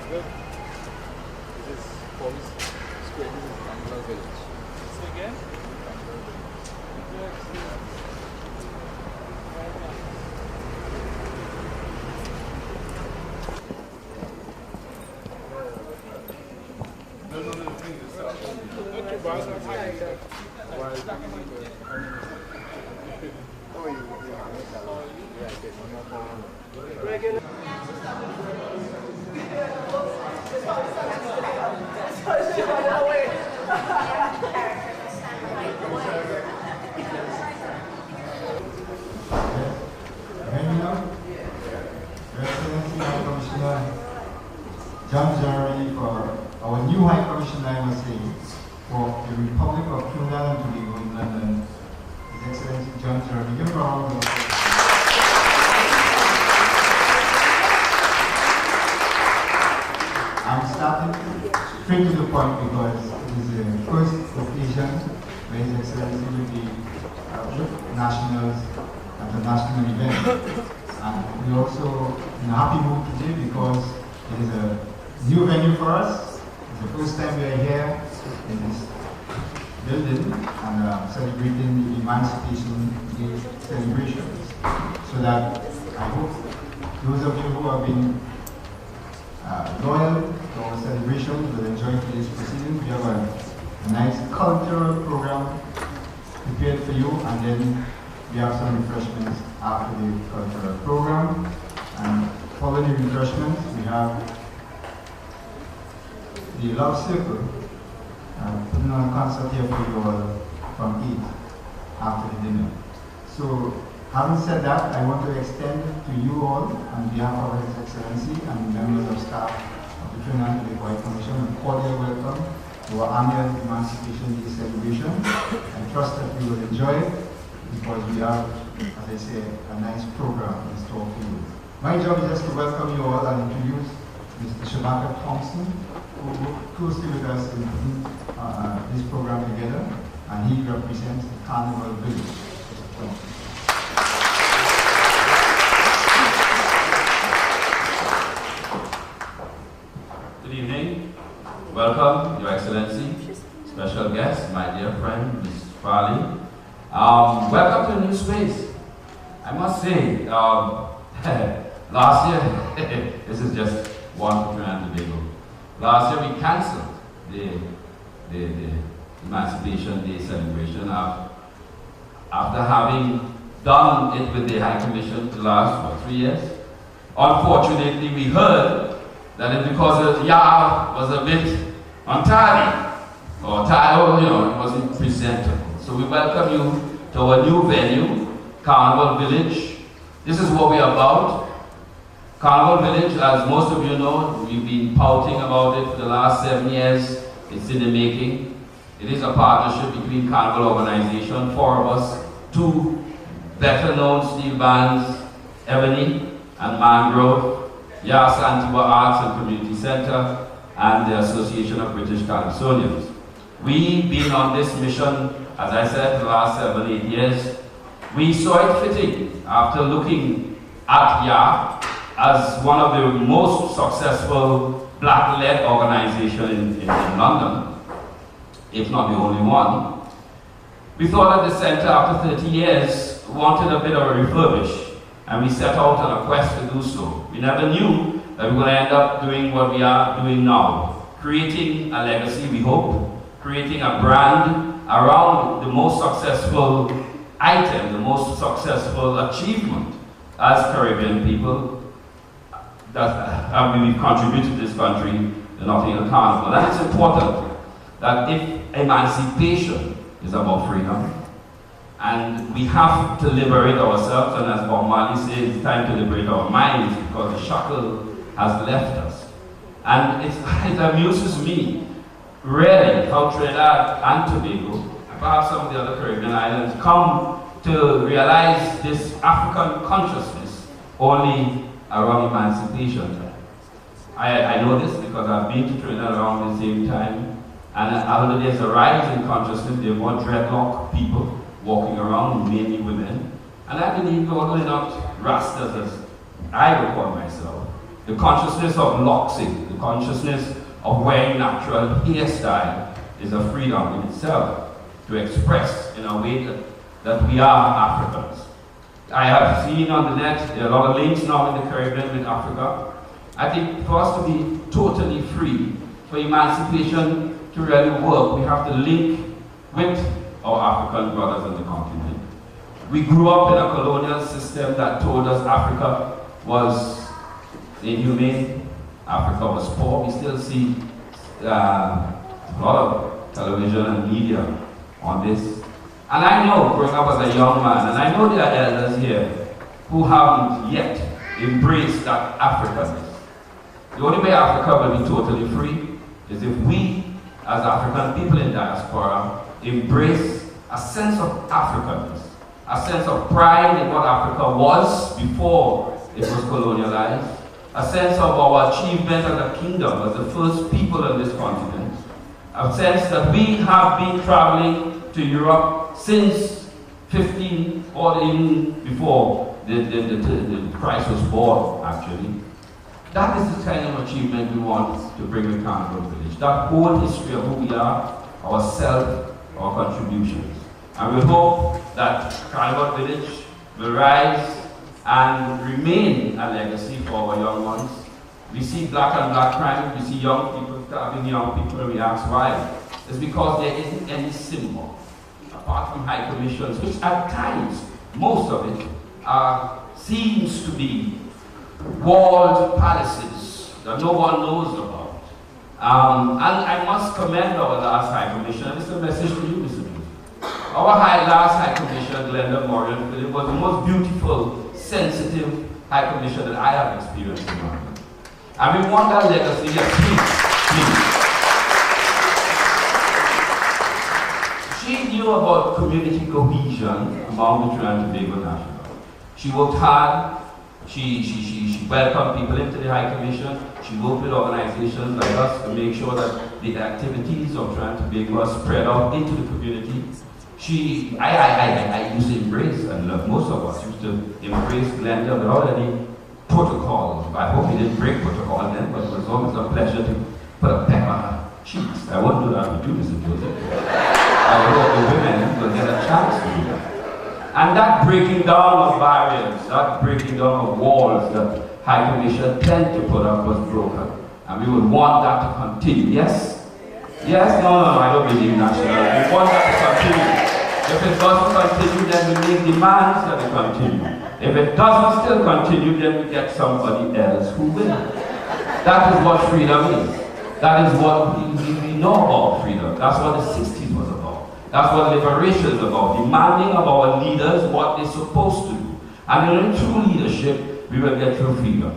Good. This is Police Square. This is Kangal Village. Say again? John Jeremy for our new High Commissioner, I must say, for the Republic of Trinidad and Tobago in London, His Excellency John Jeremy. Give a round of applause. I'm starting straight to the point because it is the first occasion where His Excellency will be with nationals at a national event. And we're also in a happy mood today because it is a new venue for us. It's the first time we are here in this building and celebrating the Emancipation Day celebrations. So that I hope those of you who have been loyal to our celebrations will enjoy today's proceedings. We have a nice cultural program prepared for you, and then we have some refreshments after the cultural program. And following the refreshments, we have the Love Circle, putting on a concert here for you all from 8 after the dinner. So, having said that, I want to extend to you all, on behalf of His Excellency and members of staff of the Trinidad and Tobago Commission, a cordial welcome to our annual Emancipation Day celebration. I trust that you will enjoy it because we have, as I say, a nice program in store for you. My job is just to welcome you all and introduce Mr. Shabaka Thompson, who worked closely with us in putting this program together, and he represents the Carnival Village. Good evening. Welcome, Your Excellency, special guest, my dear friend, Ms. Farley. Welcome to a new space. I must say, last year, this is just one for Trinidad and Tobago. Last year we cancelled the Emancipation Day celebration after having done it with the High Commission for the last 3 years. Unfortunately, we heard that it's because the yard was a bit untidy or tired, it wasn't presentable. So we welcome you to our new venue, Carnival Village. This is what we're about. Carnival Village, as most of you know, we've been pouting about it for the last 7 years. It's in the making. It is a partnership between Carnival Organization, 4 of us, 2 better known steel bands, Ebony and Mangrove, Yas Antigua Arts and Community Center, and the Association of British Calypsonians. We've been on this mission, as I said, for the last 7-8 years. We saw it fitting after looking at YA as one of the most successful black-led organizations in London, if not the only one. We thought at the center, after 30 years, wanted a bit of a refurbish, and we set out on a quest to do so. We never knew that we were going to end up doing what we are doing now, creating a legacy, we hope, creating a brand around the most successful item, the most successful achievement as Caribbean people that we've contributed to this country, the Nottingham Carnival. And it's important that if emancipation is about freedom, And we have to liberate ourselves, and as Bob Marley says, it's time to liberate our minds because the shackle has left us. And it amuses me, really, how Trinidad and Tobago, and perhaps some of the other Caribbean islands, come to realize this African consciousness only around Emancipation time. I know this because I've been to Trinidad around the same time, and although there's a rise in consciousness, there are more dreadlock people walking around, mainly women. And I believe, although they're not rastas as I would call myself, the consciousness of loxing, the consciousness of wearing natural hairstyle is a freedom in itself to express in a way that we are Africans. I have seen on the net, there are a lot of links now in the Caribbean with Africa. I think for us to be totally free, for emancipation to really work, we have to link with our African brothers on the continent. We grew up in a colonial system that told us Africa was inhumane, Africa was poor. We still see a lot of television and media on this. And I know, growing up as a young man, and I know there are elders here who haven't yet embraced that Africanness. The only way Africa will be totally free is if we, as African people in diaspora, embrace a sense of Africanness, a sense of pride in what Africa was before it was colonialized, a sense of our achievement as a kingdom, as the first people on this continent, a sense that we have been traveling to Europe since 15 or even before the Christ was born, actually. That is the kind of achievement we want to bring to Carnival Village. That whole history of who we are, ourselves, our contributions. And we hope that Carnival Village will rise and remain a legacy for our young ones. We see black and black crime, we see young people stabbing young people, and we ask why. It's because there isn't any symbol, apart from high commissions, which at times, most of it, seems to be walled palaces that no one knows about. And I must commend our last High Commission, and it's a message to you, Mr. Joseph. Our last High Commissioner, Glenda Morgan Philip, was the most beautiful, sensitive High Commissioner that I have experienced in my life. And we want that legacy, yes, please. She knew about community cohesion among the Trinidad and Tobago National. She worked hard. She welcomed people into the High Commission. She worked with organizations like us to make sure that the activities of Trinidad and Tobago are spread out into the community. I used to embrace, and most of us used to embrace Glenda without any protocol. I hope he didn't break protocol then, but it was always a pleasure to put a peck on her cheeks. I won't do that with you, Mr. Joseph. I hope the women will get a chance to do that. And that breaking down of barriers, that breaking down of walls that High Commission tend to put up was broken. And we would want that to continue. Yes? Yes? No, I don't believe national. We want that to continue. If it doesn't continue, then we make demands that it continue. If it doesn't still continue, then we get somebody else who will. That is what freedom is. That is what we know about freedom. That's what the 60s was about. That's what liberation is about. Demanding of our leaders what they're supposed to do. And in true leadership, we will get true freedom.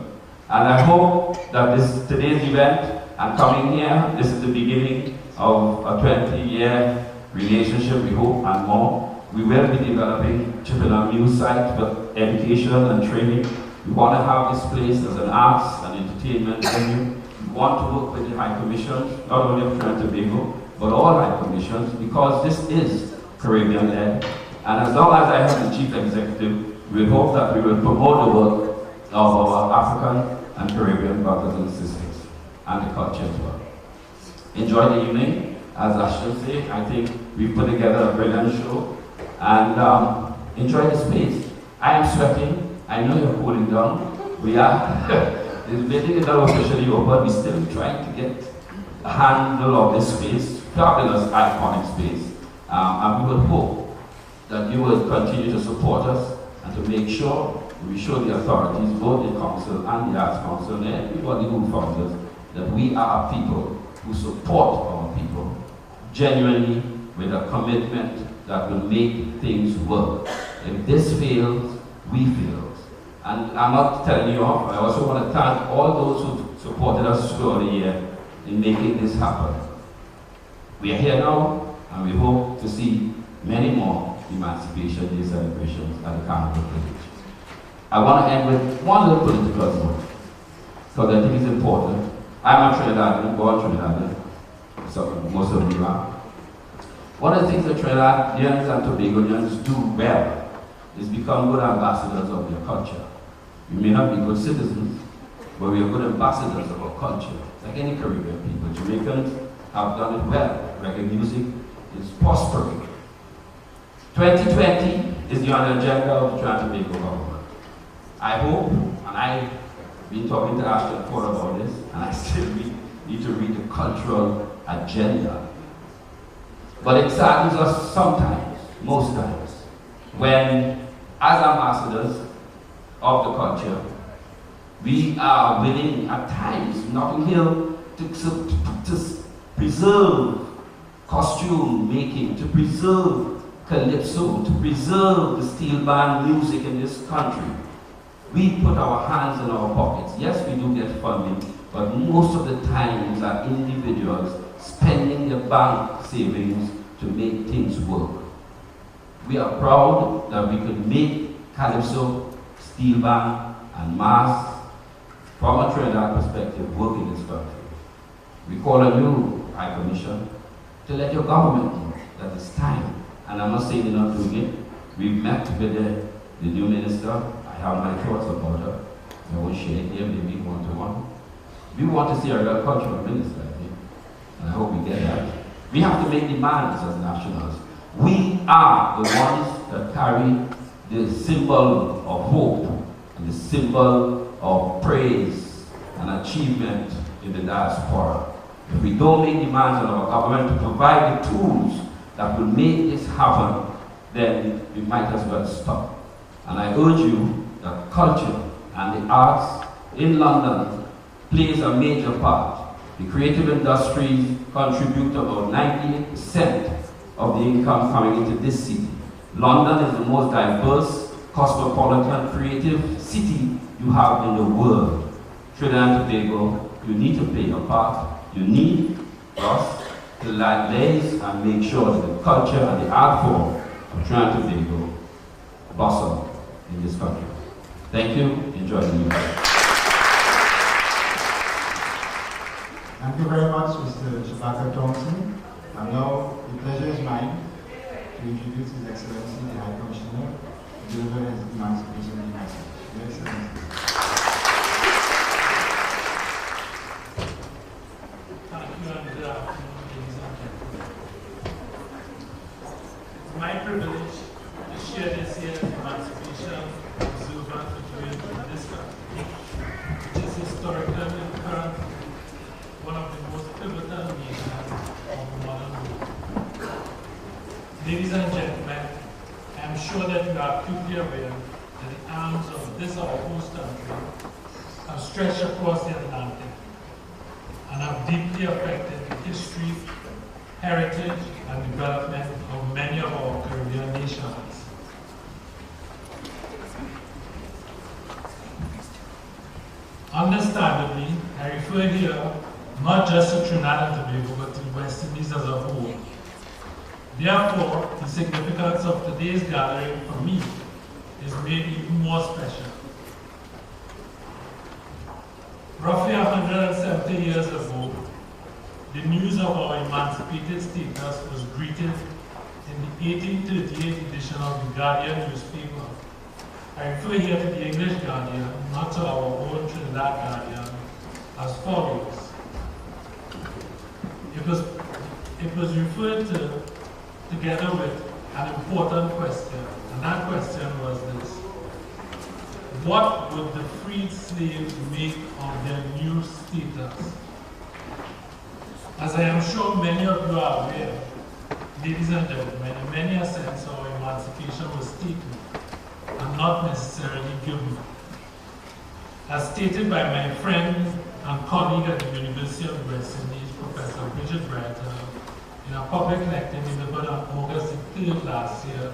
And I hope that today's event and coming here, this is the beginning of a 20-year relationship, we hope, and more. We will be developing Chippenham new site for education and training. We want to have this place as an arts and entertainment venue. We want to work with the High Commission, not only of Trinidad and Tobago, but all High Commissions, because this is Caribbean-led. And as long as I have the Chief Executive, we hope that we will promote the work of our African and Caribbean brothers and sisters, and the culture as well. Enjoy the evening. As Ashton said, I think we put together a brilliant show, and enjoy the space. I am sweating. I know you're cooling down. We are. The building is not officially open. We're still trying to get a handle of this space, fabulous, iconic space. And we will hope that you will continue to support us and to make sure we show the authorities, both the council and the Arts Council, and everybody who funds us, that we are people who support our people genuinely with a commitment that will make things work. If this fails, we fail. And I'm not telling you off. I also want to thank all those who supported us throughout the year in making this happen. We are here now, and we hope to see many more Emancipation Day celebrations at the Carnival Village. I want to end with one little political note, because I think it's important. I'm a Trinidadian, born Trinidadian, so most of you are. One of the things that Trinidadians and Tobagonians do well is become good ambassadors of their culture. We may not be good citizens, but we are good ambassadors of our culture. Like any Caribbean people, Jamaicans have done it well. Reggae music is prospering. 2020 is the on the agenda of the Trinidad and Tobago government. I hope, and I've been talking to Ashton Ford about this, and I still need to read the cultural agenda. But it saddens us sometimes, most times, when, as ambassadors of the culture, we are willing at times, Notting Hill, to preserve costume making, to preserve calypso, to preserve the steel band music in this country. We put our hands in our pockets. Yes, we do get funding, but most of the times are individuals spending their bank savings to make things work. We are proud that we could make calypso, steel band, and mass from a Trinidad perspective work in this country. We call on you, High Commission, to let your government know that it's time. And I'm not saying they're not doing it. We've met with the new minister. I have my thoughts about her. I will share it here, maybe one-to-one. We want to see a real cultural minister, I think. And I hope we get that. We have to make demands as nationals. We are the ones that carry the symbol of hope and the symbol of praise and achievement in the diaspora. If we don't make demands on our government to provide the tools that will make this happen, then we might as well stop. And I urge you that culture and the arts in London plays a major part. The creative industries contribute about 98% of the income coming into this city. London is the most diverse, cosmopolitan, creative city you have in the world. Trinidad and Tobago, you need to play your part. You need us to liaise and make sure that the culture and the art form of Trinidad and Tobago blossom in this country. Thank you. Enjoy the music. Thank you very much, Mr. Shabaka Thompson. And now the pleasure is mine to introduce His Excellency, the High Commissioner, to deliver his Emancipation Day message. Your Excellency. Thank you, and good afternoon, ladies and gentlemen. It's my privilege to share this year's Emancipation observance with you in this country, which is historically and currently one of the most pivotal nations of the modern world. Ladies and gentlemen, I am sure that you are acutely aware that the arms of this our host country have stretched across the Atlantic and have deeply affected the history, heritage, and development of many of our Caribbean nations. Understandably, I refer here not just to Trinidad and Tobago, but to the West Indies as a whole. Therefore, the significance of today's gathering for me is made even more special. Roughly 170 years ago, the news of our emancipated status was greeted in the 1838 edition of the Guardian newspaper. I refer here to the English Guardian, not to our own Trinidad Guardian, as follows. It was referred to together with an important question, and that question was this: what would the freed slaves make of their new status? As I am sure many of you are aware, ladies and gentlemen, in many a sense our emancipation was taken and not necessarily given. As stated by my friend and colleague at the University of the West Indies, Professor Bridget Bretter, in a public lecture delivered on August 3rd last year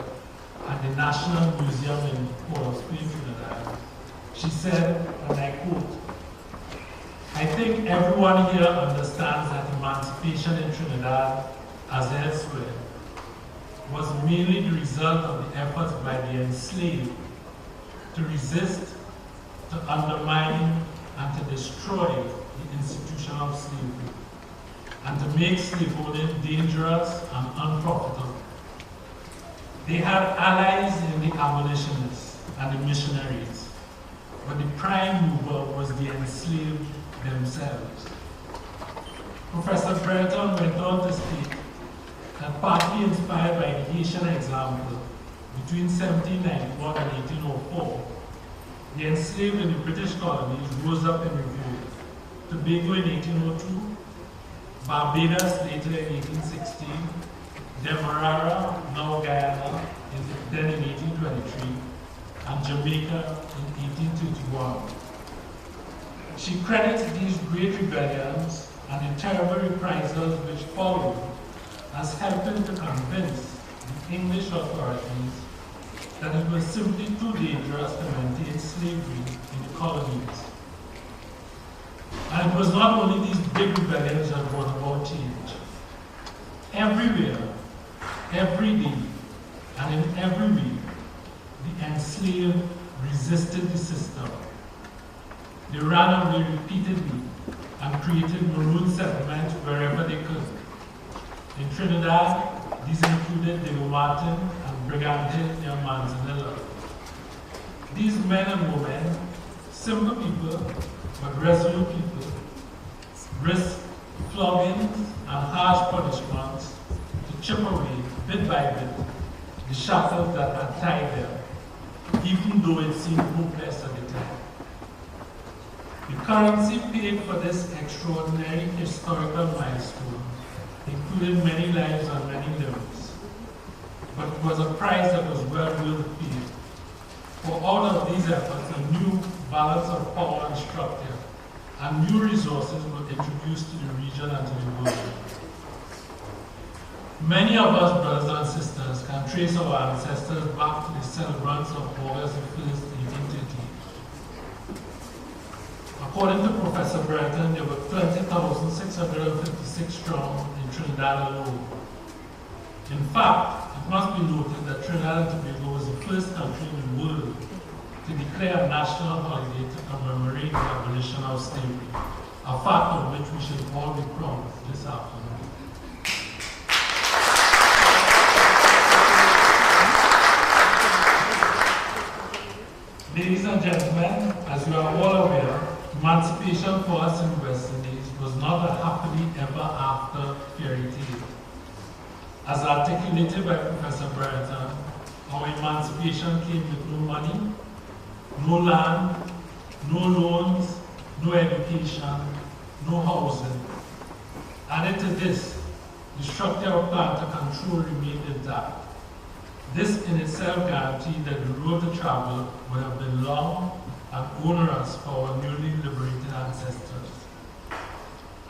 at the National Museum in Port of Spain, Trinidad, she said, and I quote, "I think everyone here understands that emancipation in Trinidad, as elsewhere, was mainly the result of the efforts by the enslaved to resist, to undermine, and to destroy the institution of slavery, and to make slaveholding dangerous and unprofitable. They had allies in the abolitionists and the missionaries, but the prime mover was the enslaved themselves." Professor Brereton went on to state that partly inspired by the Haitian example, between 1791 and 1804, the enslaved in the British colonies rose up in revolt. Tobago in 1802, Barbados later in 1816, Demerara, now Guyana, then in 1823, and Jamaica in 1831. She credits these great rebellions and the terrible reprisals which followed as helping to convince the English authorities that it was simply too dangerous to maintain slavery in the colonies. And it was not only these big rebellions that brought about change. Everywhere, every day, and in every way, the enslaved resisted the system. They ran away repeatedly and created maroon settlements wherever they could. In Trinidad, these included Diego Martin and Brigante near Manzanilla. These men and women, simple people, but resolute people, risked floggings and harsh punishments to chip away, bit by bit, the shackles that had tied them, even though it seemed hopeless at the time. The currency paid for this extraordinary historical milestone included many lives and many limbs, but it was a price that was well worth paying. For all of these efforts, a new balance of power and structure and new resources were introduced to the region and to the world. Many of us, brothers and sisters, can trace our ancestors back to the celebrants of August 1st, 1838. According to Professor Brereton, there were 20,656 strong in Trinidad alone. In fact, it must be noted that Trinidad and Tobago was the first country in the world to declare a national holiday to commemorate the abolition of slavery, a fact of which we should all be proud this afternoon. Ladies and gentlemen, as you are all aware, emancipation for us in the West Indies was not a happily ever after fairy tale. As articulated by Professor Brereton, our emancipation came with no money, no land, no loans, no education, no housing. Added to this, the structure of plant control remained intact. This in itself guaranteed that the road to travel would have been long and onerous for our newly liberated ancestors.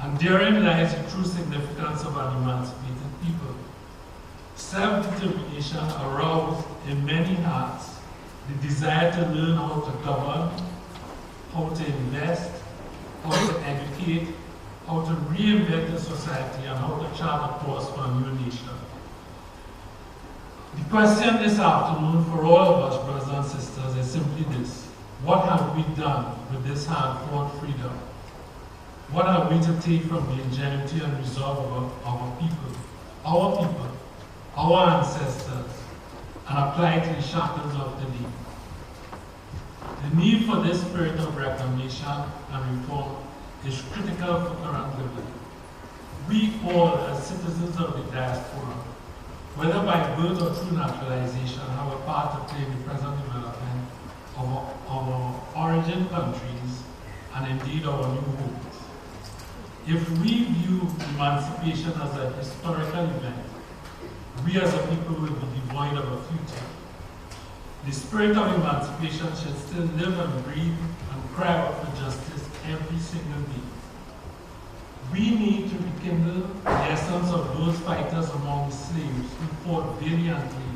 And therein lies the true significance of an emancipated people. Self-determination aroused in many hearts the desire to learn how to govern, how to invest, how to educate, how to reinvent the society, and how to chart a course for a new nation. The question this afternoon for all of us, brothers and sisters, is simply this: what have we done with this hard-fought freedom? What are we to take from the ingenuity and resolve of our people, our ancestors, and apply it to the shackles of today? The need for this spirit of reclamation and reform is critical for current living. We all, as citizens of the diaspora, whether by birth or through naturalization, have a part to play in the present development of our origin countries and indeed our new homes. If we view emancipation as a historical event, we as a people will be devoid of a future. The spirit of emancipation should still live and breathe and cry out for justice every single day. We need to rekindle the essence of those fighters among the slaves who fought valiantly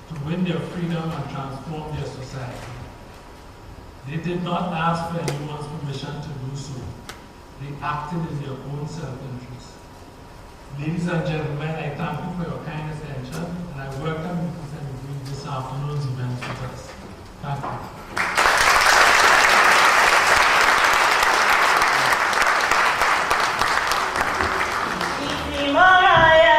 to win their freedom and transform their society. They did not ask for anyone's permission to do so. They acted in their own self-interest. Ladies and gentlemen, I thank you for your kind attention, and I welcome you to celebrate this afternoon's event with us. Thank you. Moraya,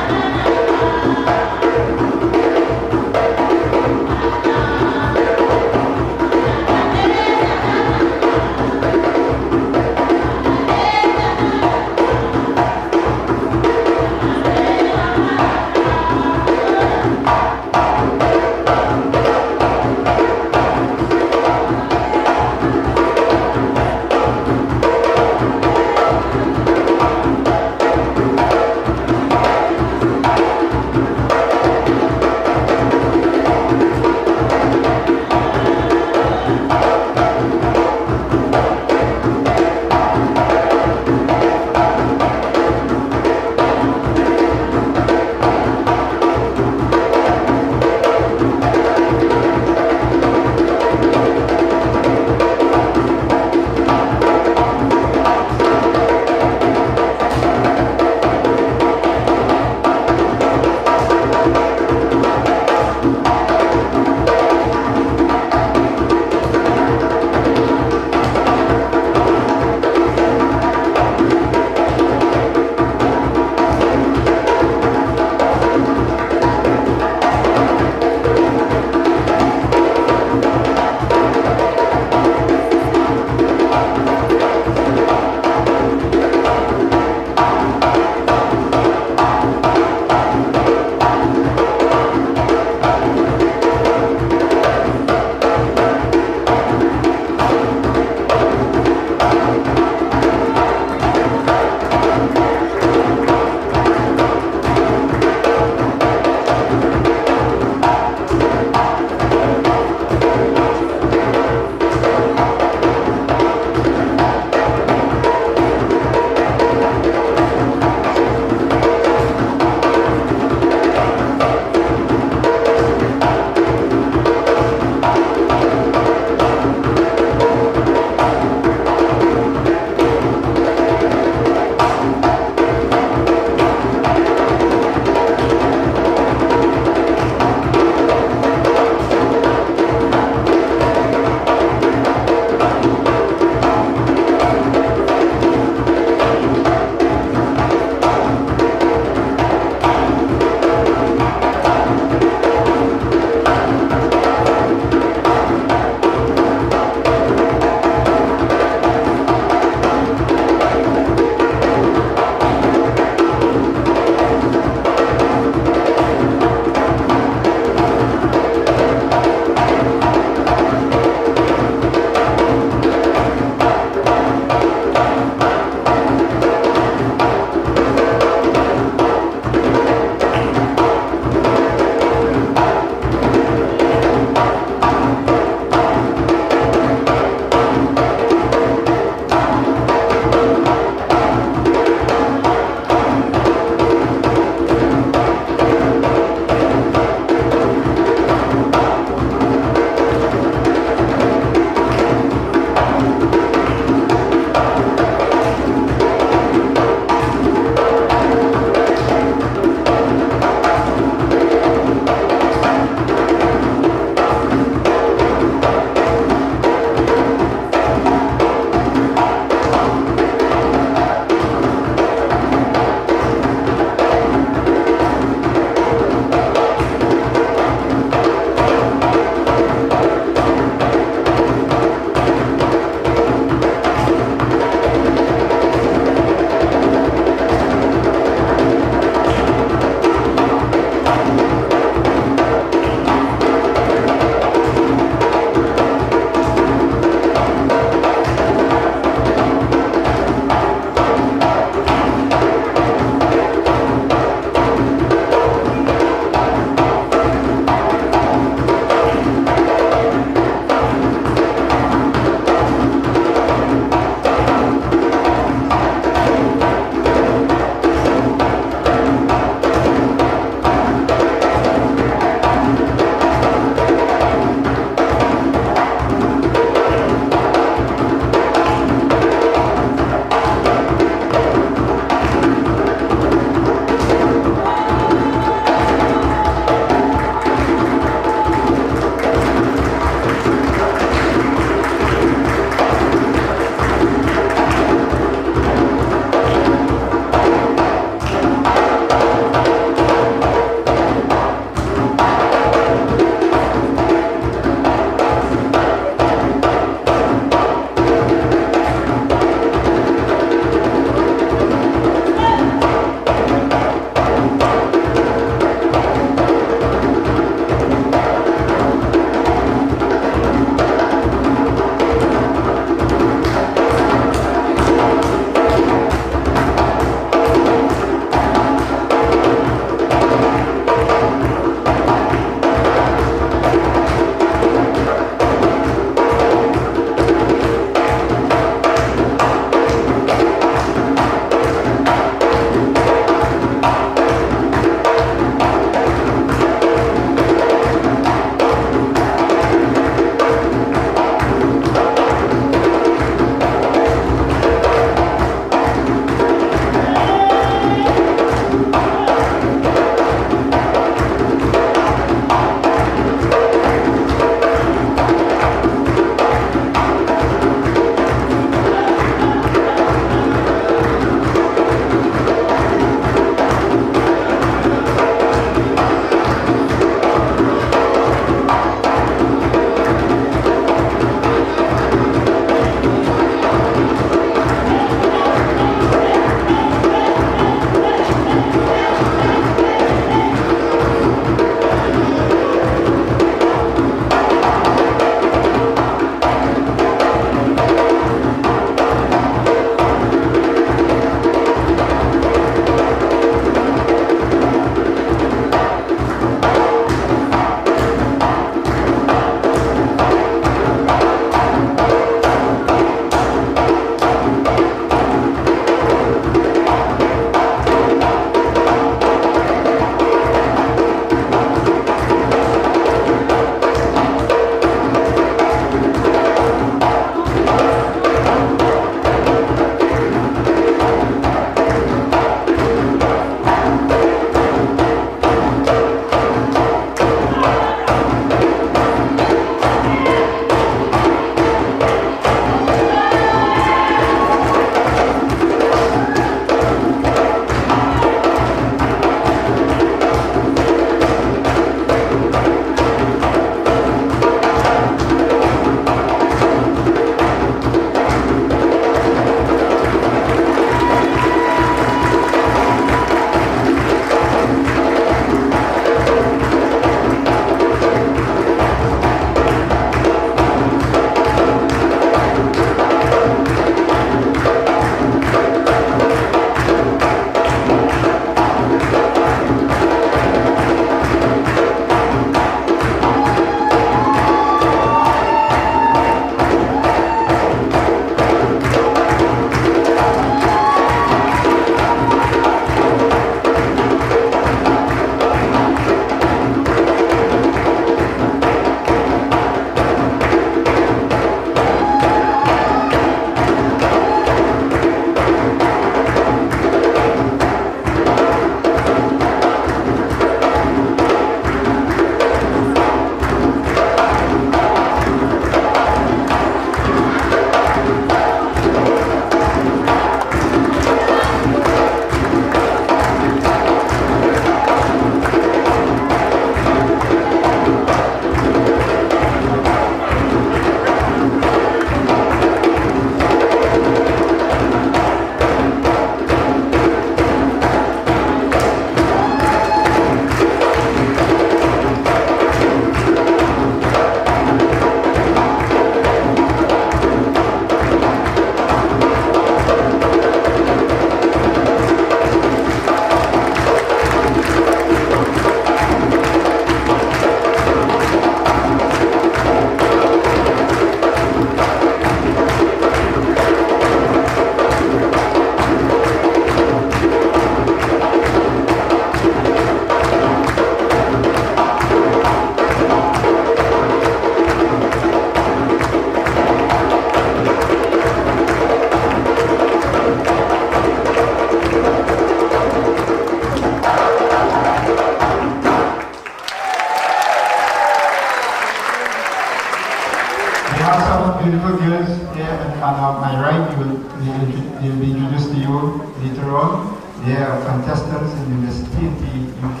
they'll be introduced to you later on. They are contestants in the Miss TNT UK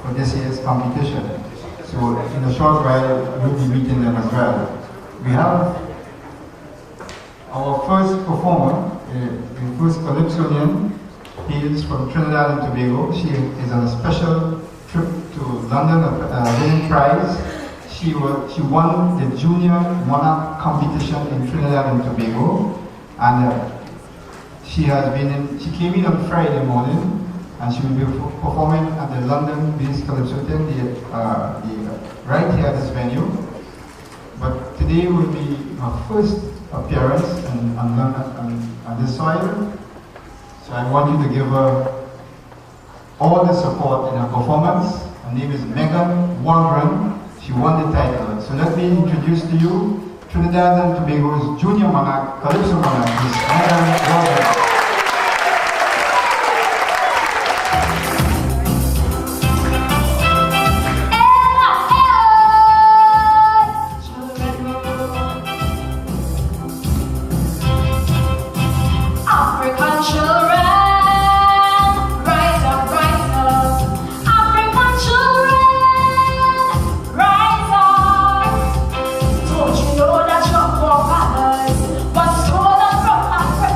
for this year's competition. So in a short while, we'll be meeting them as well. We have our first performer, the first Calypsonian, hails from Trinidad and Tobago. She is on a special trip to London, winning prize. She won the Junior Monarch competition in Trinidad and Tobago, and she came in on Friday morning, and she will be performing at the London-based Calypso right here at this venue. But today will be her first appearance on this soil. So I want you to give her all the support in her performance. Her name is Megan Waldron. She won the title. So let me introduce to you Trinidad and Tobago's Junior Monarch, Calypso Monarch, Miss Megan Waldron. Don't you know that your forefathers was stolen from Africa?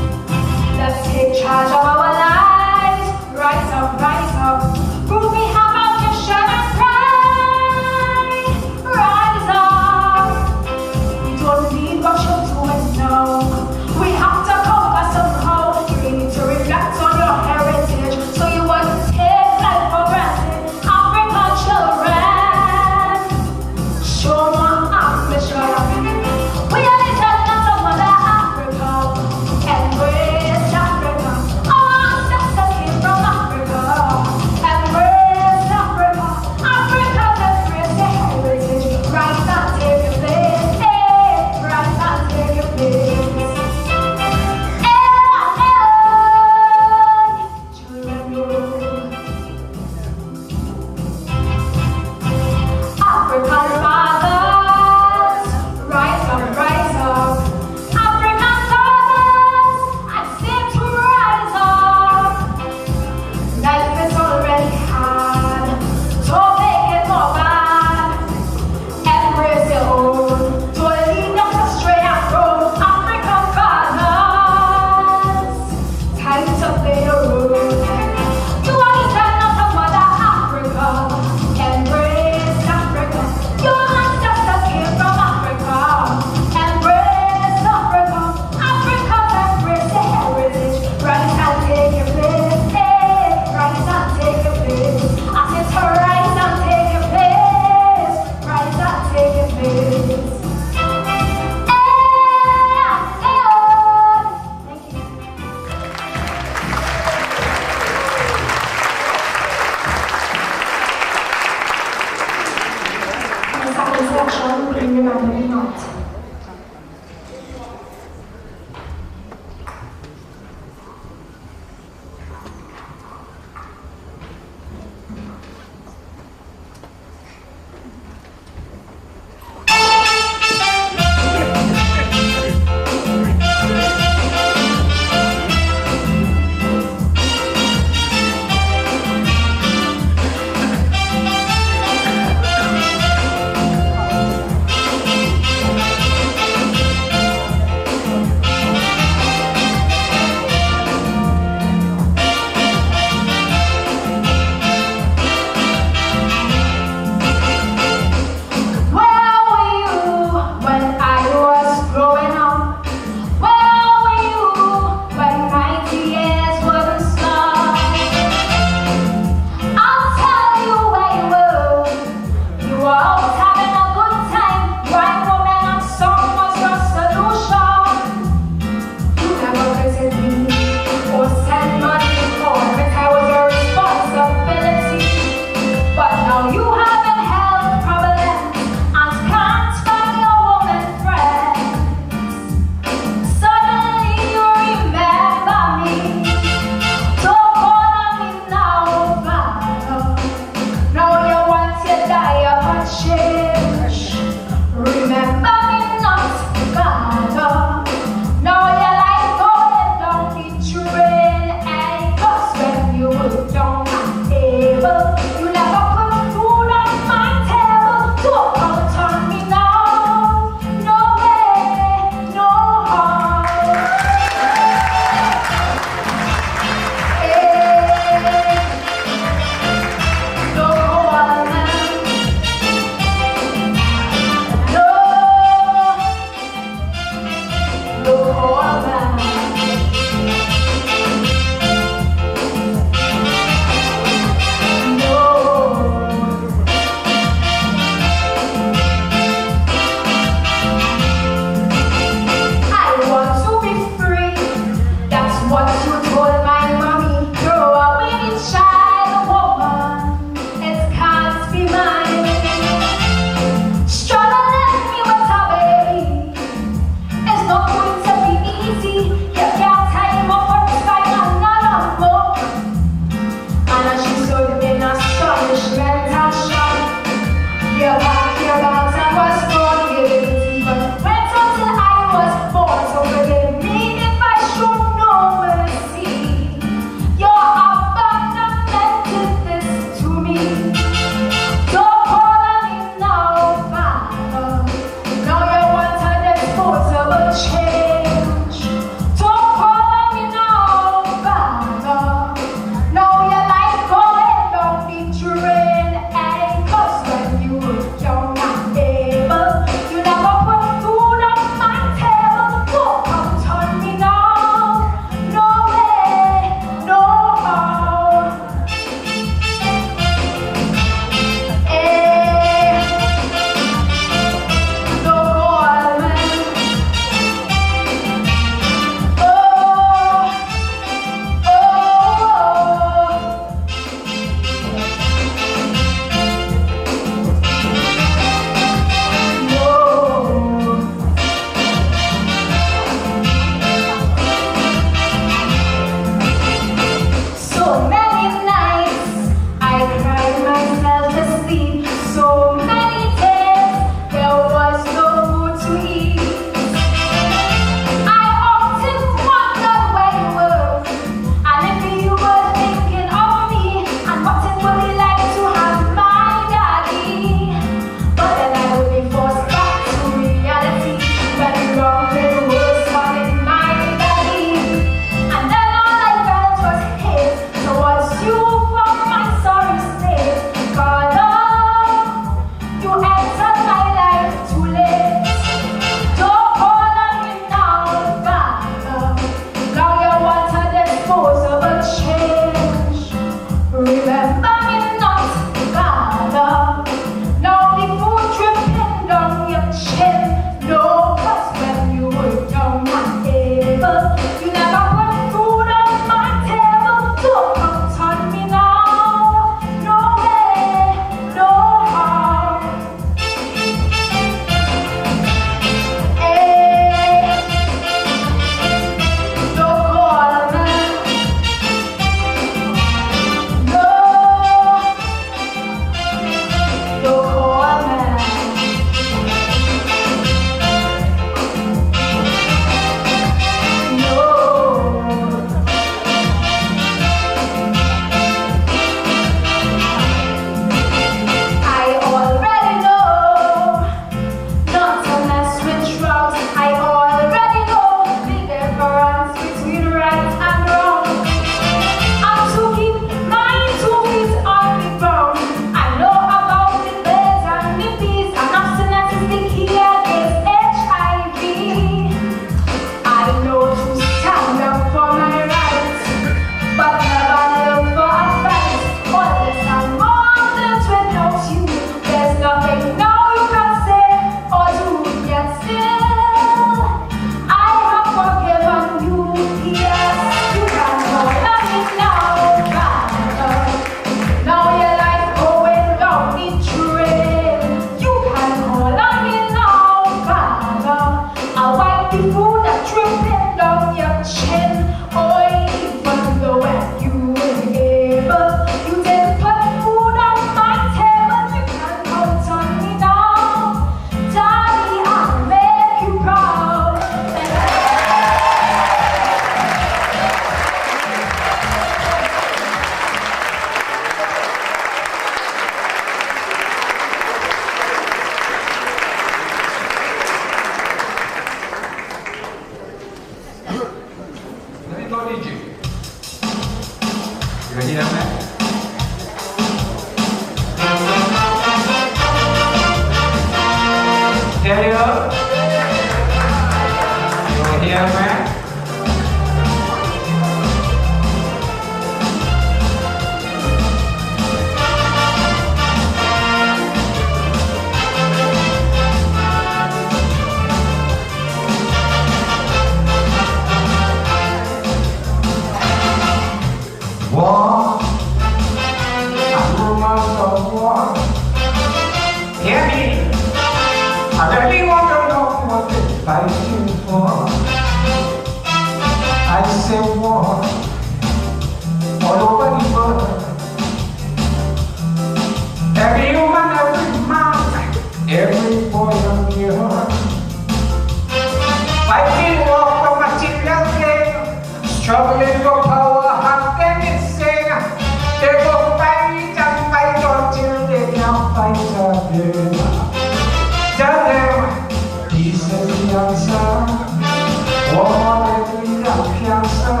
more deadly than cancer.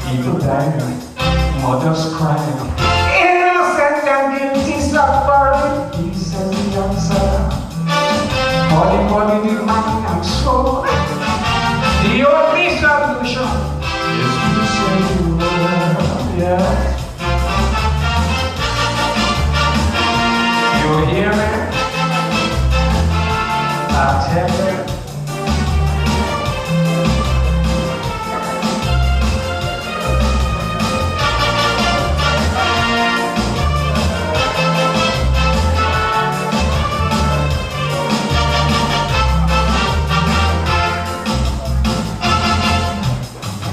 People dying, mothers crying, innocent and guilty suffering. This is the answer. Body, the mind and soul. The only solution is to say the word. Yeah. You hear me? I tell you.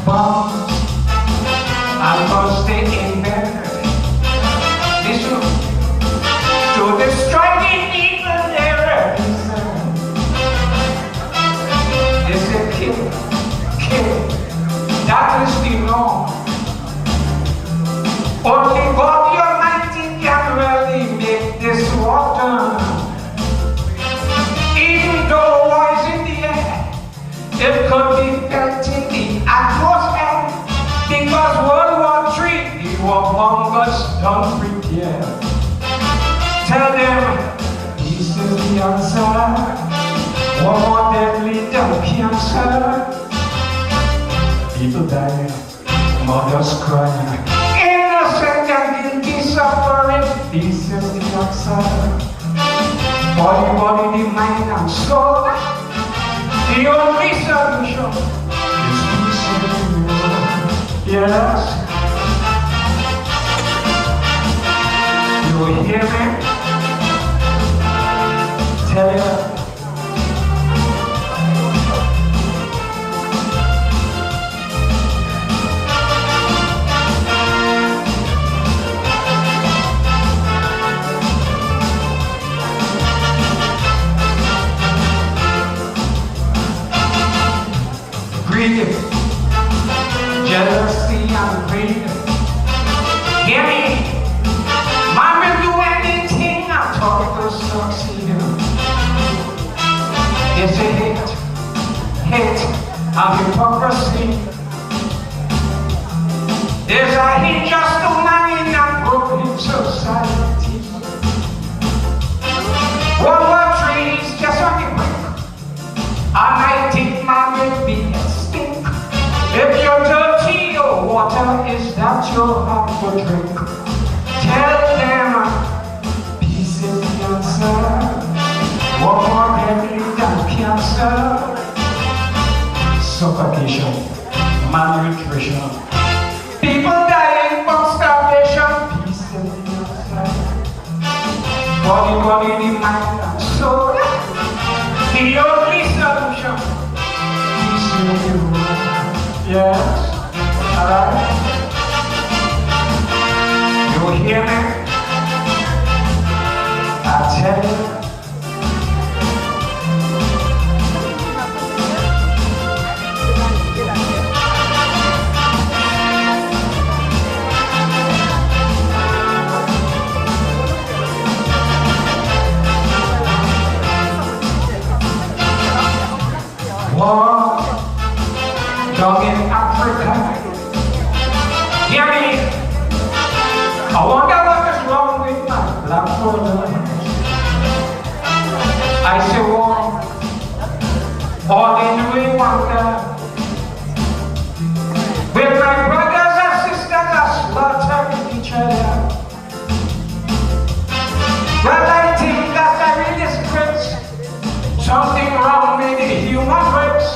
Bombs are mostly invented. Listen to destroy the people they represent. They say kill, that is the norm. Only God the Almighty can really make this war turn. Even though war is in the air, it could be felt in the atmosphere, because World War III, the warmongers don't prepare. Tell them, this is the answer. One more deadly than cancer. People dying, mothers crying, innocent and guilty suffering. This is the answer. Body, the mind and soul. The only solution is to say, yes. You hear me? Tell you. Greed, jealousy and greed. Hear me? Man will do anything at all to succeed. It's a hate and hypocrisy. There's a hate just to man in a broken society. World War III is just on the brink, and I think man will be extinct. If you're dirty, your water is that you have to drink. Tell them, peace is the answer. One more deadly than cancer. Suffocation, malnutrition, people dying from starvation. Peace is the answer. Body, the mind and soul. The only solution. Peace is the word. Yes, alright. You hear me? I tell you. War down in Africa. Hear me? I wonder what is wrong with my black brother. I say war, all they do is wonder. With my brothers and sisters are slaughtering each other. Well, I think that there is disgrace, something wrong with the human race.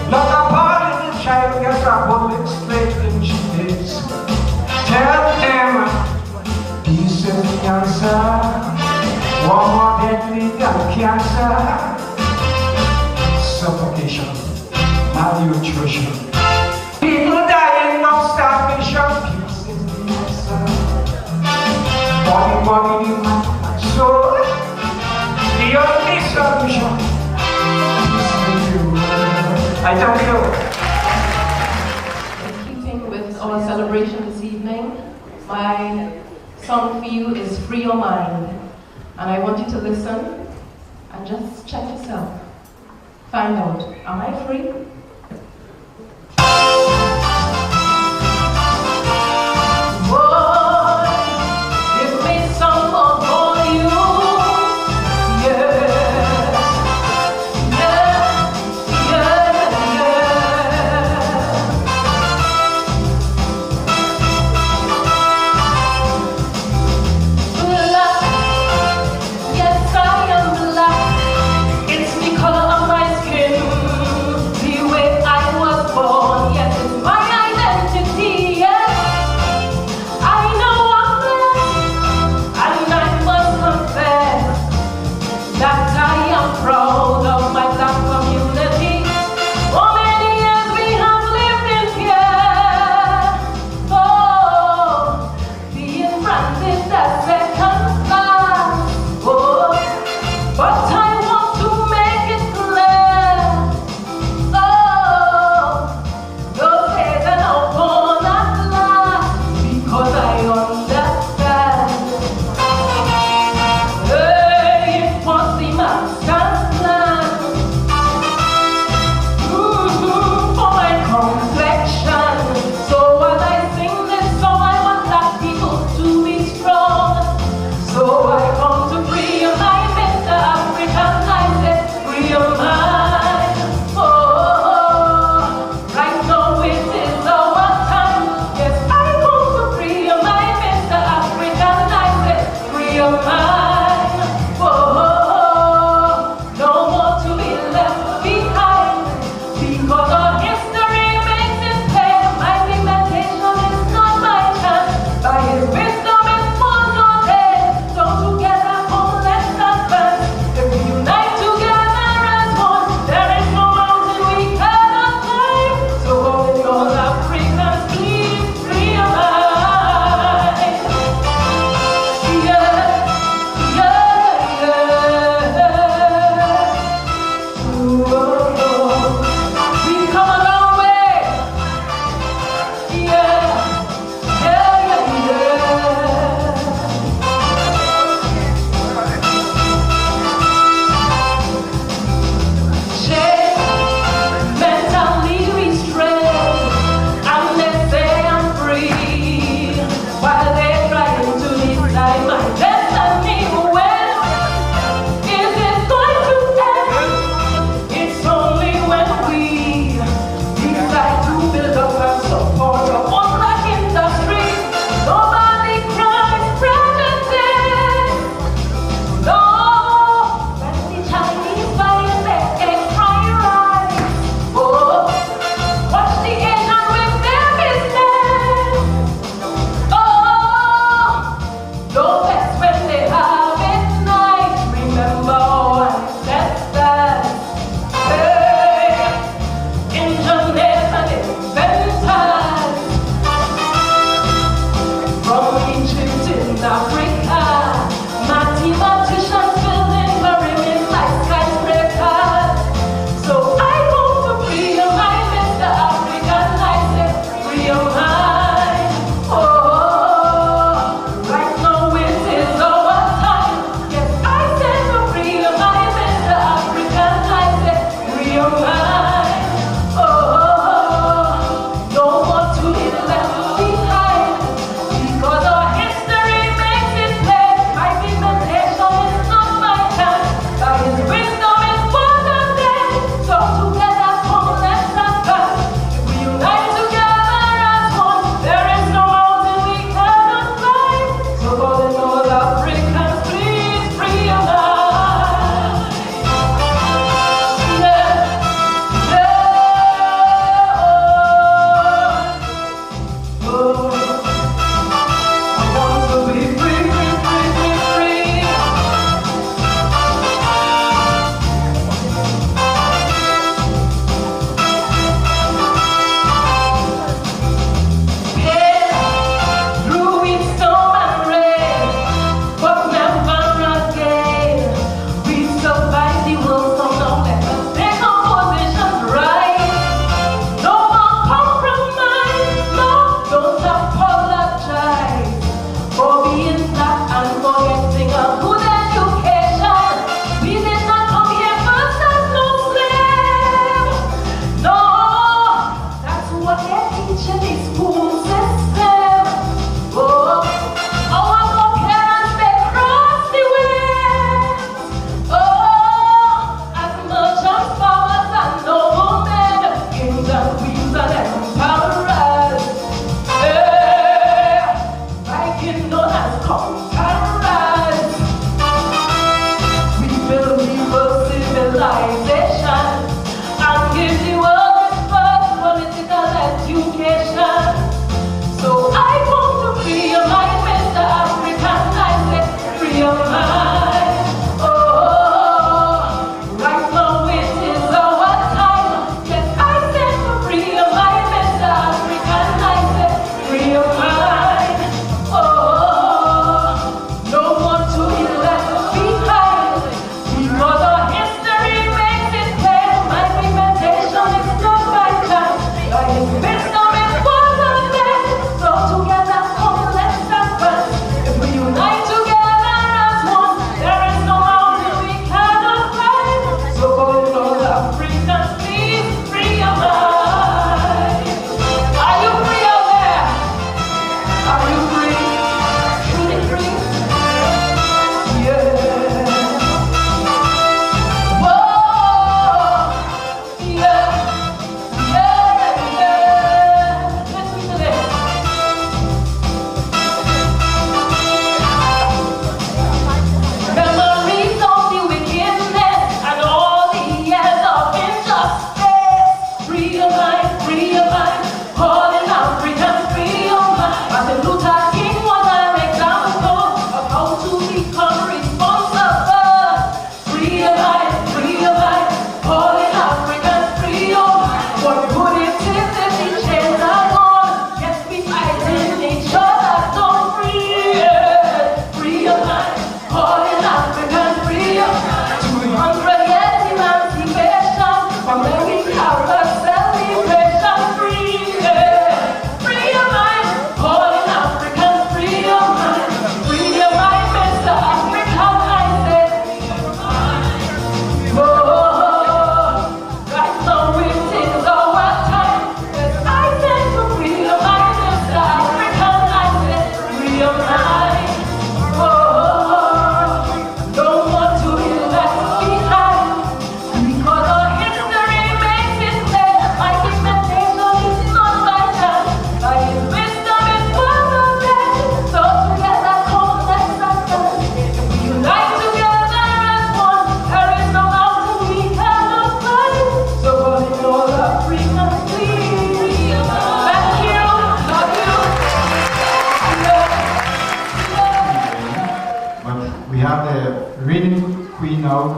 Look upon a little child gets a bullet straight in his face. Tell them, peace is the answer. One more deadly than cancer. Suffocation, malnutrition, people dying of starvation. Peace is the answer. Body, the mind and soul. The only solution. I thank you. In keeping with our celebration this evening, my song for you is Free Your Mind. And I want you to listen and just check yourself. find out, am I free? It's the color of my skin.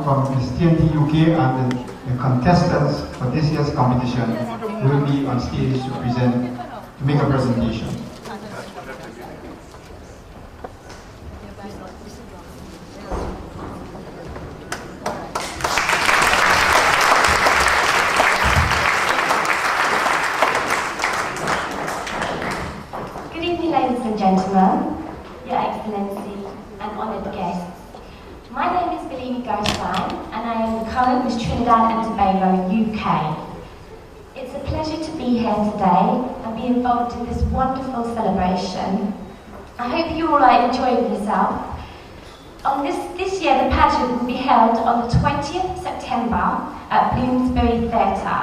from Miss TNT UK, and the contestants for this year's competition will be on stage to make a presentation. Good evening, ladies and gentlemen, Your Excellency, and honoured guests. My name is Bellini Gerstein, and I am the current Miss Trinidad and Tobago UK. It's a pleasure to be here today and be involved in this wonderful celebration. I hope you all are enjoying yourself. This year, the pageant will be held on the 20th September at Bloomsbury Theatre.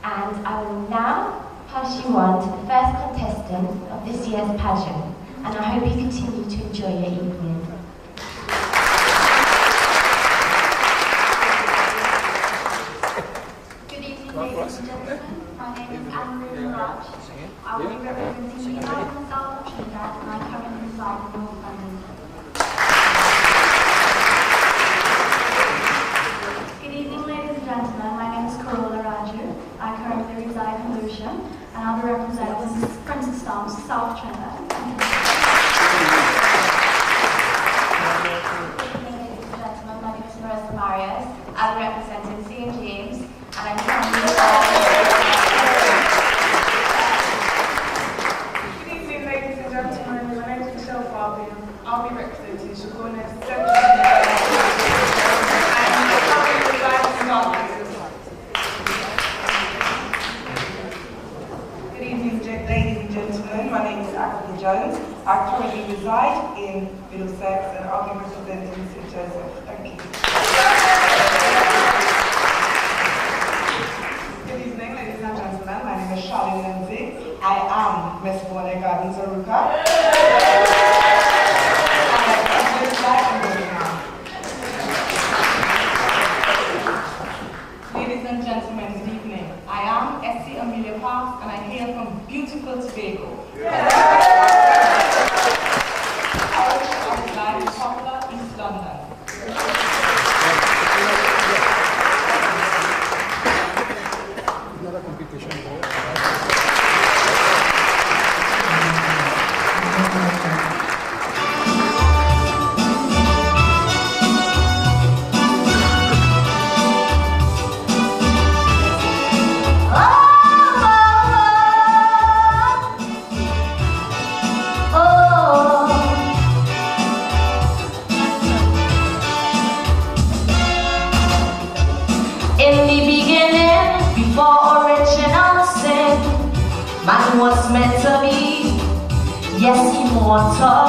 And I will now pass you on to the first contestant of this year's pageant, and I hope you continue to enjoy your evening. Good evening, ladies and gentlemen. My name is Anne-Marie Raj. I will be representing the Island of Trinidad, and I currently reside in North London. Good evening, ladies and gentlemen. My name is Carola Raju. I currently reside in Lucian, and I'll be representing Princess Farms, South Trinidad. Good evening, ladies and gentlemen. My name is Marissa Marias. I'll be representing St. James, and I'm currently Good evening, ladies and gentlemen. My name is Michelle Fabian. I'll be representing Shogunas Central and I'm currently residing in North. Good evening, ladies and gentlemen. My name is Ashley Jones. I currently reside in Middlesex, and I'll be representing St. Joseph. Thank you. Good evening, ladies and gentlemen. My name is Charlene Lindsay. I am Miss Bonnet Gardens Aruka. Ladies and gentlemen, good evening. I am Essie Amelia Parks, and I hail from beautiful Tobago. I reside in Poplar, East London. Another competition. In the beginning, before original sin, man was meant to be, yes, immortal.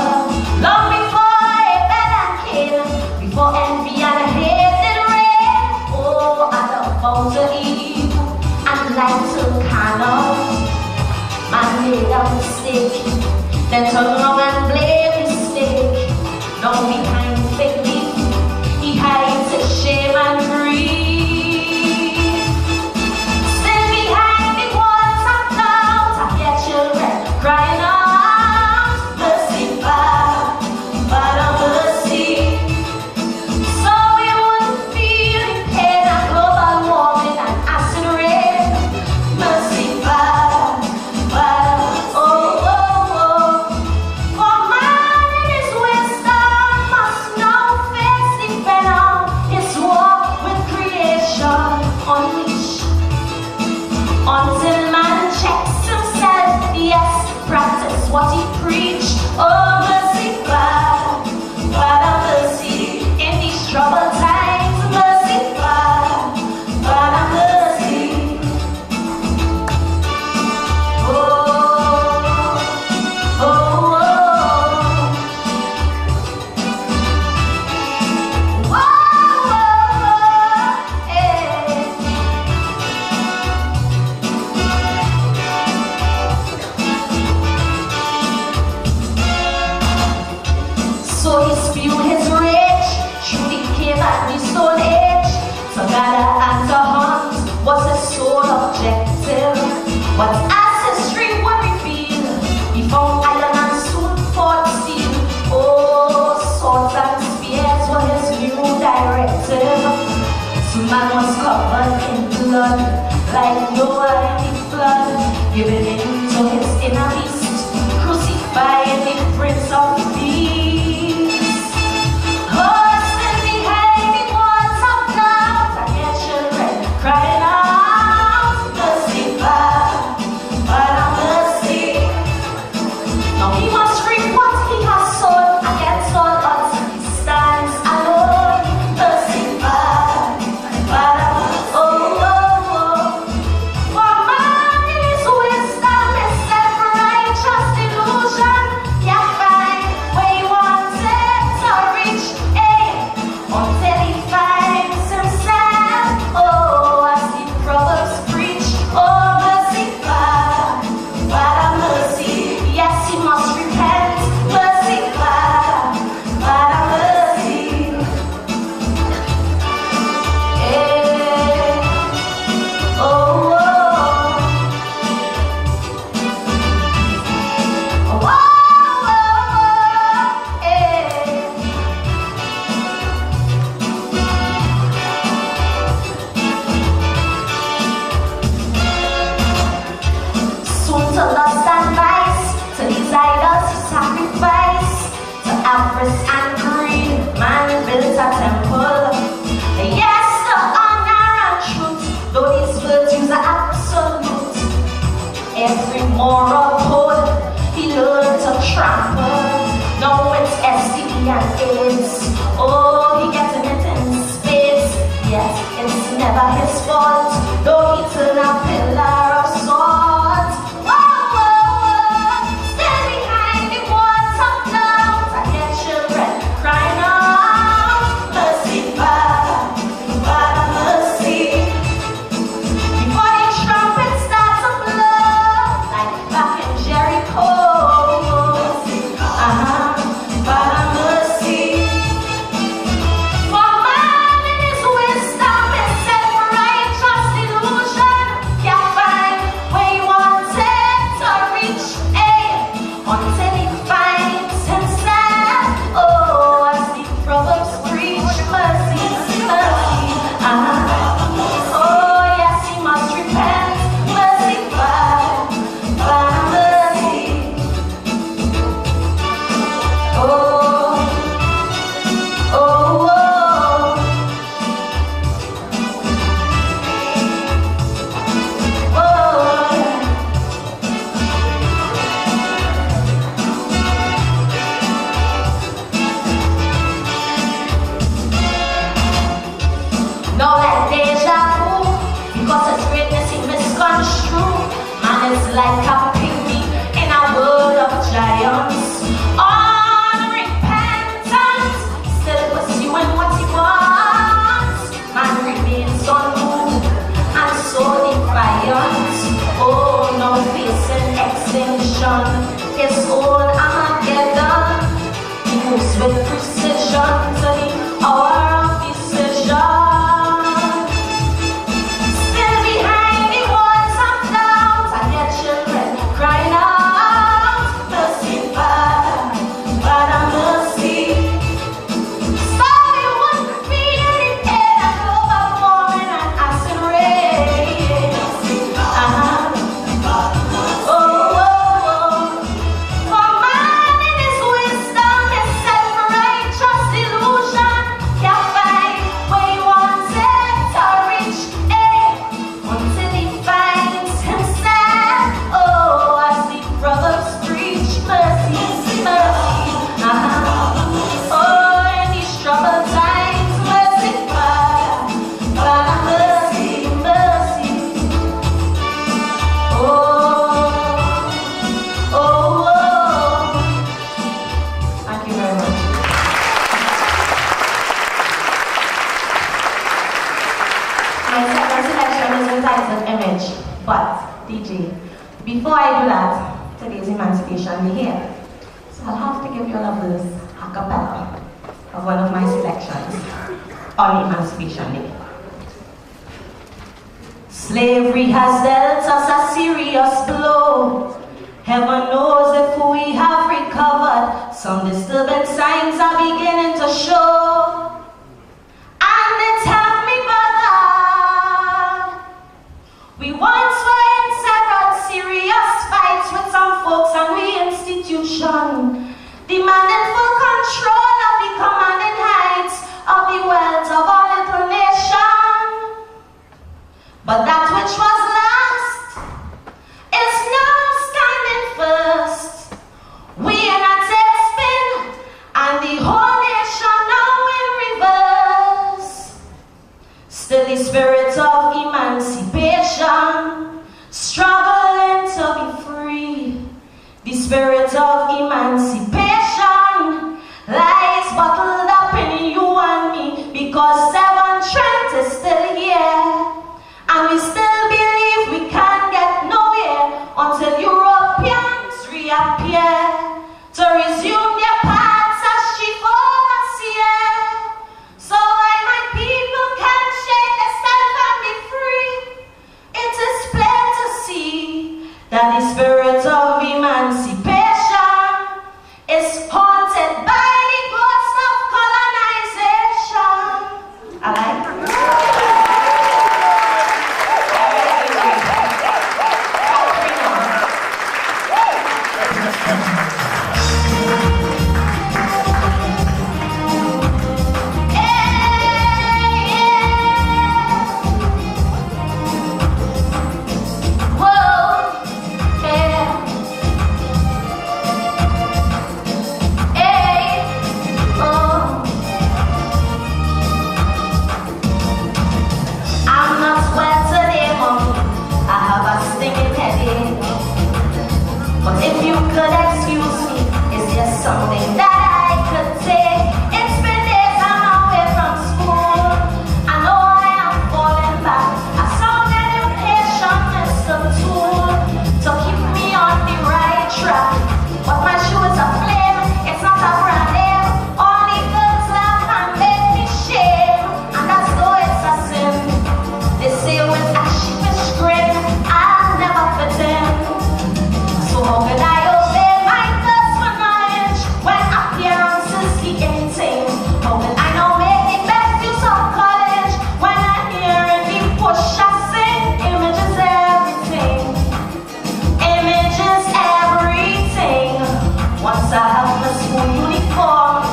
Long before Abel and Cain, before envy and hate did reign. Oh, Adam found to Eve, and life took Hannah. Man made a mistake, then turned around and blamed mistake. Now behind fake leaf, he hides his shame and grief. Crying out, mercy, Father, mercy. So we wouldn't feel the pain of global warming and acid rain. Mercy, Father, oh, oh, oh. Soon man was covered in blood, like Noah in the flood, giving in to his inner beast, crucifying the Prince of Peace. Oh, stand behind the walls of clouds, I hear children crying out, mercy, Father, mercy. Now he must reap what he has sown, against all odds he stands alone. Mercy, Father, oh, oh, oh. For man in his wisdom is self-righteous delusion, can't find where he wants it to reach, until he finds himself. Oh, as the Proverbs preach, oh, mercy, Father, mercy. Yes, he must repent, mercy, Father, mercy. Oh, oh, oh, soon to lust and vice, to these idols he sacrifice, to avarice and greed, man built a temple. Yes, to honor and truth, though these virtues are absolute, every moral code he learned to trample. Now it's STD and AIDS, oh, he getting it in space. Yes, it's never his fault, though he turned a pillar of salt. Oh, oh, oh, stand behind the walls of clouds, I hear children crying out, mercy, Father, mercy. Before the trumpet starts to blow, like back in Jericho, Father, mercy. For man in his wisdom is self-righteous delusion, can't find where he wants it to reach, until he finds himself. Oh, as the Proverbs preach, mercy, mercy. Oh, yes, he must repent, mercy, Father, mercy. Oh, oh, oh. No, like deja vu, because his greatness he misconstrued. Man is like a pygmy in a world of giants. Unrepentant, still pursuing what he wants. Man remains unmoved and so defiant. Oh, no facing extinction, his own Armageddon. He moves with precision to the hour of decision. Still behind the walls of clouds, I hear children crying out, mercy, Father, mercy. So we wouldn't feel the pain of global warming and acid rain. Oh, oh, oh. For man in his wisdom is self-righteous delusion, can't find where he wants it to reach, until he finds himself. Oh, as the Proverbs preach, mercy, mercy. Oh, in these troubled times, mercy, Father, mercy, mercy. Oh, oh, oh. Thank you very much. My second selection is entitled Image, but DJ, before I do that, today's Emancipation Day here. So I'll have to give you all of this a cappella of one of my selections on Emancipation Day. Slavery has dealt us a serious blow. Heaven knows if we have recovered, some disturbing signs are beginning to show. And they tell me, brother, the spirit of emancipation, struggling to be free. The spirit of emancipation lies bottled up in you and me, because 7 Trent is still here, and we still believe we can't get nowhere until Europeans reappear to resume their paths as chief overseer. So I, my people, can shake themselves and be free. It is plain to see that the spirit of emancipation is haunted by the ghost of colonization. I like it. But if you could excuse me, is there something that I could take? It's been days I'm away from school. I know I am falling back. A strong education is the tool to keep me on the right track. But my shoes are flame, it's not a brand name. Only girls laugh and make me shame, and as though it's a sin. They say with a sheepish grin, I'll never fit in. So how can I obey my thirst for knowledge when appearance is the end thing? How can I now make the best use of college when I'm hearing the push I sing? Image is everything. Image is everything. Once I have my school uniform,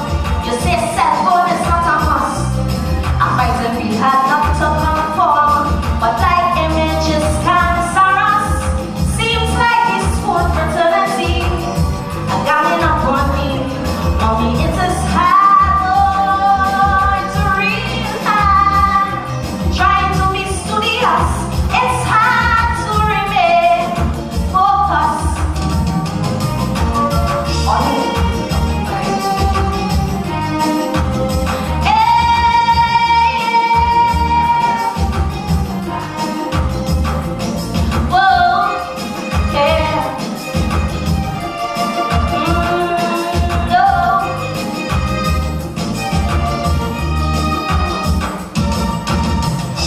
you say self-good is not a must. I fight and we had not to conform, but like images cancerous. Seems like this food fertility ganging up on me. Mommy, it is hard to read hard. Trying to be studious, it's hard to remain focused on it.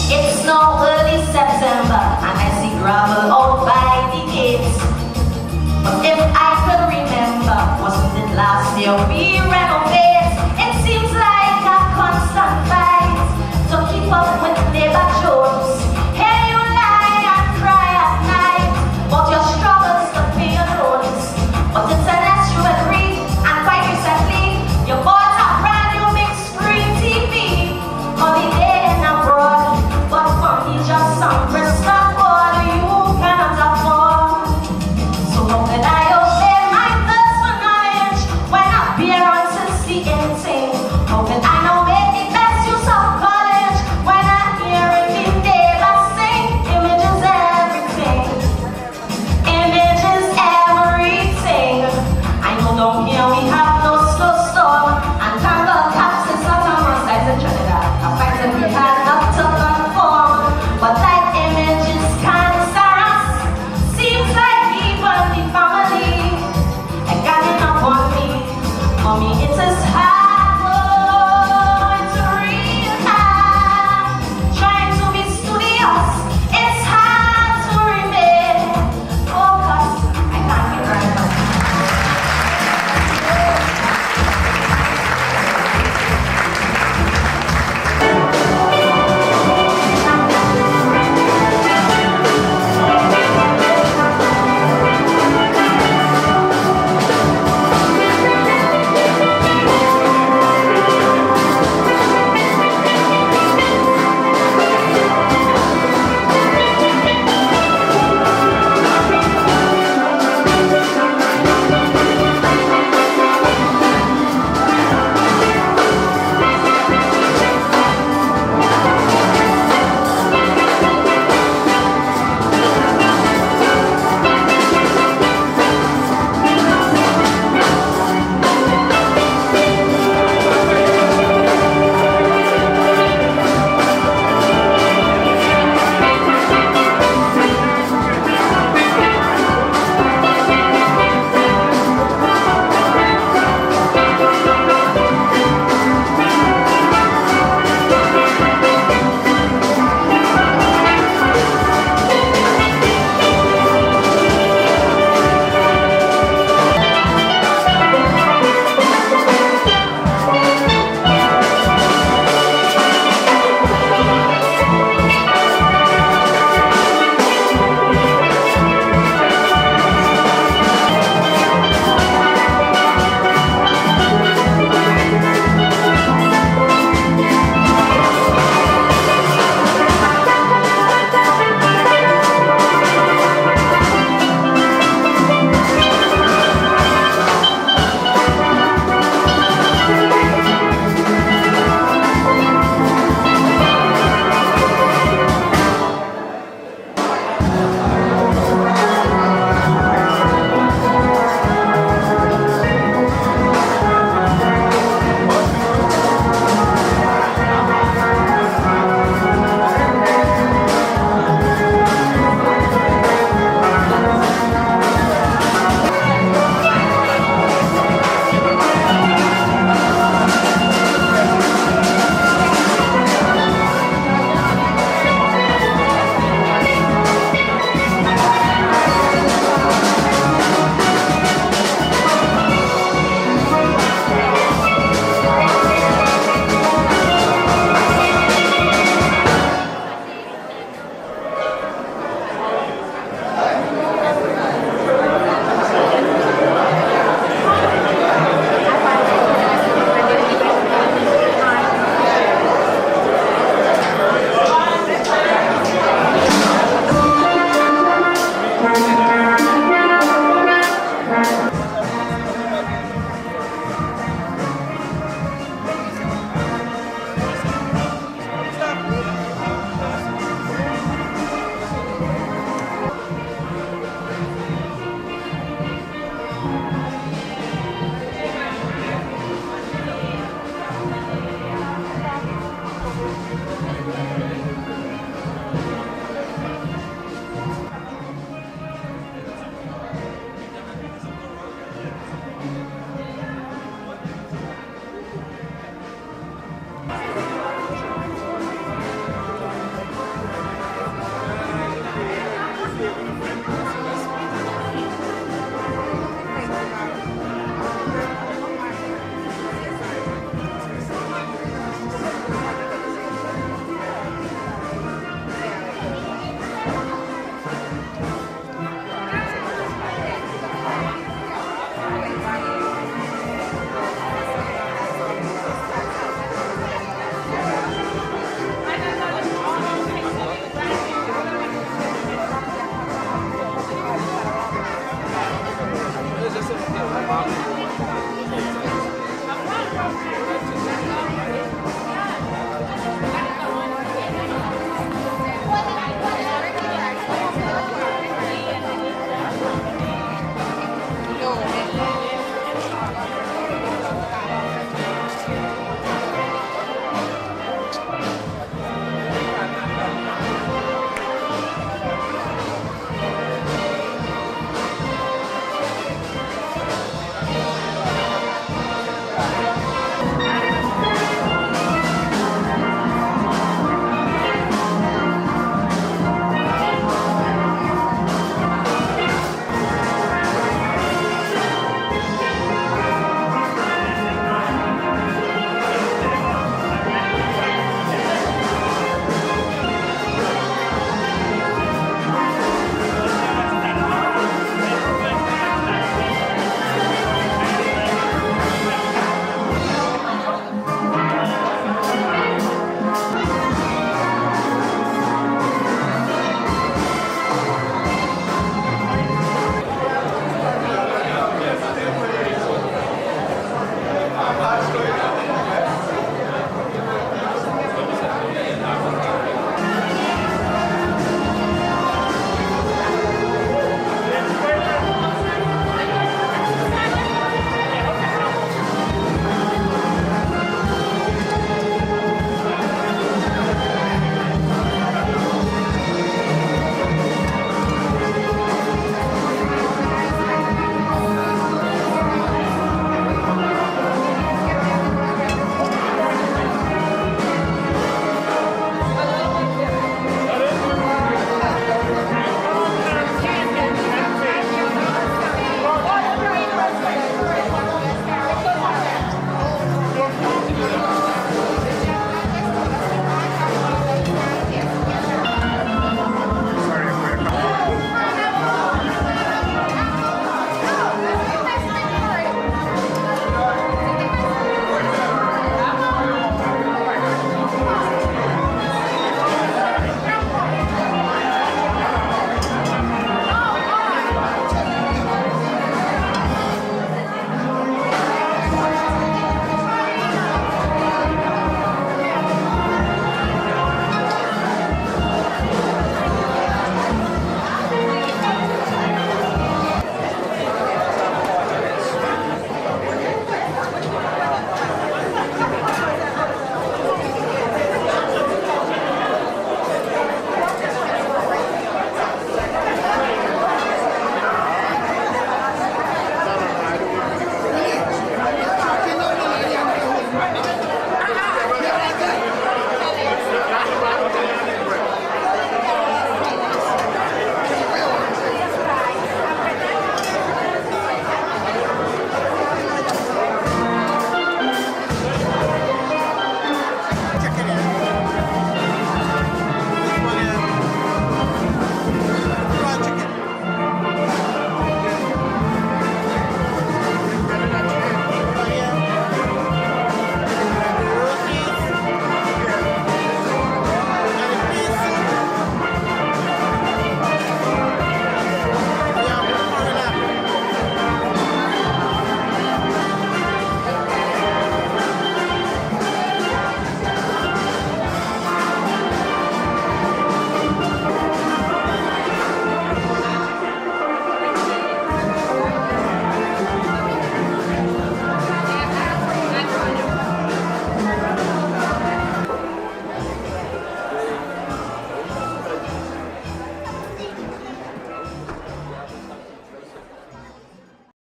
It's now early September and I see gravel out by the gates. But if I could remember, wasn't it last year we